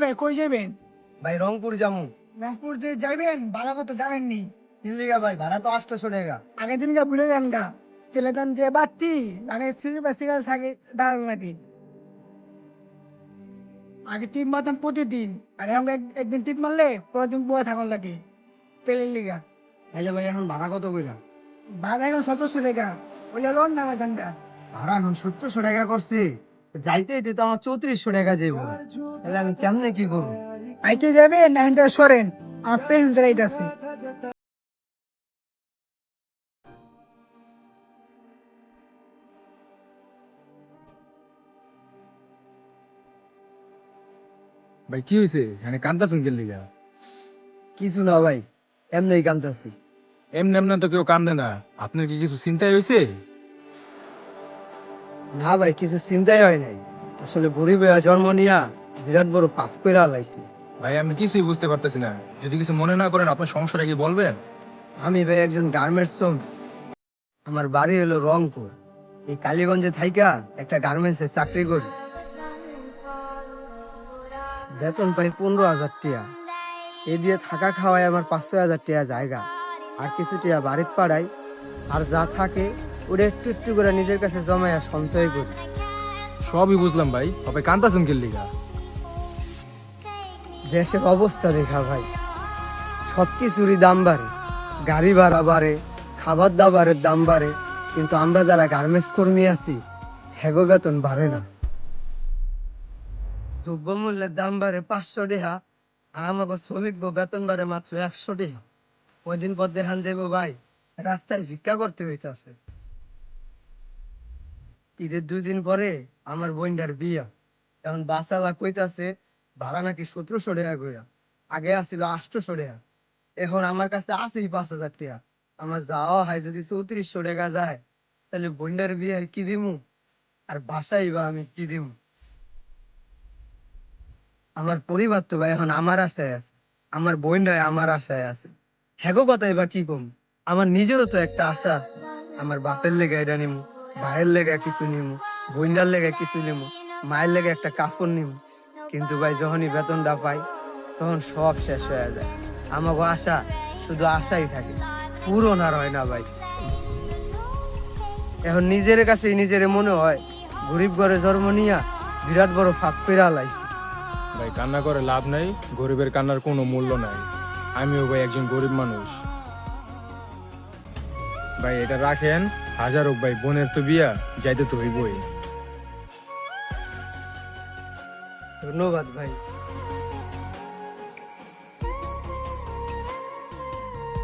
ভাই কই যাবেন? ভাই রংপুর যামু। রংপুর যে যাইবেন ভাড়া কত জানেননি? কিনলিগা ভাই ভাড়া তো 800 টাকা। আগের দিন গা ভুলে যান গা, তেলে দান যে বাড়তি মানে সিরিয়াল থাকে দাঁড়ান নাকি আগে টিপ মারতাম প্রতিদিন, আর এখন একদিন টিপ মারলে পরের দিন বয়ে থাকুন লাগে তেলের লিগা। তাইলে ভাই এখন ভাড়া কত কইরা? ভাড়া এখন 1700 টাকা, ওই লোন না ভাই ধানটা। ভাড়া এখন 1700 টাকা করছে, যাইতে যেতে তো আমার 3400 টাকা যাইবো। তাহলে আমি কেমনে কি করবো? আইতে যাবেন না এখান থেকে সরেন, আমার প্যাসেঞ্জার আইতাছে। ভাই কি হয়েছে? মানে কান্দাছেন কে লিগা? কিছু না ভাই, এমনি কামতাছি। এমনি এমনি তো কেউ কান্দে না। আপনার কি কিছু চিন্তাই হয়েছে? না ভাই, কিছু চিন্তাই হয় নাই। আসলে গরিব হইয়া জন্ম নিয়া বিরাট বড় পাপ কইরা লাইছি। ভাই আমি কিছুই বুঝতে পারতেছি না। যদি কিছু মনে না করেন আপনার সমস্যাটা কি বলবেন? আমি ভাই একজন গার্মেন্টস শ্রমিক। আমার বাড়ি হলো রংপুর। এই কালীগঞ্জে থাইকা একটা গার্মেন্টসে চাকরি করি। বেতন পাই 15,000 টাকা। এ দিয়ে থাকা খাওয়ায় আমার 5-6 হাজার টাকা জায়গা, আর কিছু টাকা বাড়িত পাড়াই, আর যা থাকে ওটা একটু একটু করে নিজের কাছে জমায়া সঞ্চয় করি। সবই বুঝলাম ভাই, তবে কান্দাছেন কে লিগা? দেশের অবস্থা দেখা ভাই, সবকিছুরই দাম বাড়ে, গাড়ি ভাড়া বাড়ে, খাবার দাবারের দাম বাড়ে, কিন্তু আমরা যারা গার্মেন্টস কর্মী আছি হেগো বেতন বাড়ে না। দ্রব্যমূল্যের দাম বাড়ে 500 টাকা, আর আমাকে শ্রমিক বেতন বাড়ে মাত্র 100 টাকা। কয়দিন পর দেখান যাবো ভাই রাস্তায় ভিক্ষা করতে হইতাছে। ঈদের 2 দিন পরে আমার বোনটার বিয়া। এখন বাসালা কইতাছে ভাড়া নাকি 1700 টাকা কইরা, আগে আসছিল 800 টাকা। এখন আমার কাছে আছেই 5,000 টাকা। আমার যাওয়া হয় যদি 3400 টাকা যায়, তাহলে বোনটার বিয়ে কি দিমু, আর বাসাই বা আমি কি দিমু? আমার পরিবার তো ভাই এখন আমার আশায় আছে, আমার বোনরাই আমার আশায় আছে। হ্যাগো কথাই বা কি কম, আমার নিজেরও তো একটা আশা আছে। আমার বাপের লেগে এটা নিমু, ভাইয়ের লেগে কিছু নিমু, বোনটার লেগে কিছু নিমু, মায়ের লেগে একটা কাপড় নিমু। কিন্তু ভাই যখনই বেতনটা পাই তখন সব শেষ হয়ে যায়। আমাকে আশা শুধু আশাই থাকে, পূরণ আর হয় না ভাই। এখন নিজের কাছেই নিজের মনে হয় গরিব ঘরে জন্ম নিয়া বিরাট বড় ফাঁক কইরা লাইছি। ভাই কান্না করে লাভ নাই, গরিবের কান্নার কোনো মূল্য নাই। আমিও ভাই একজন গরিব মানুষ। ভাই এটা রাখেন, হাজার হোক ভাই, বোনের তো বিয়া, যাইতে তো হইবই। ধন্যবাদ ভাই।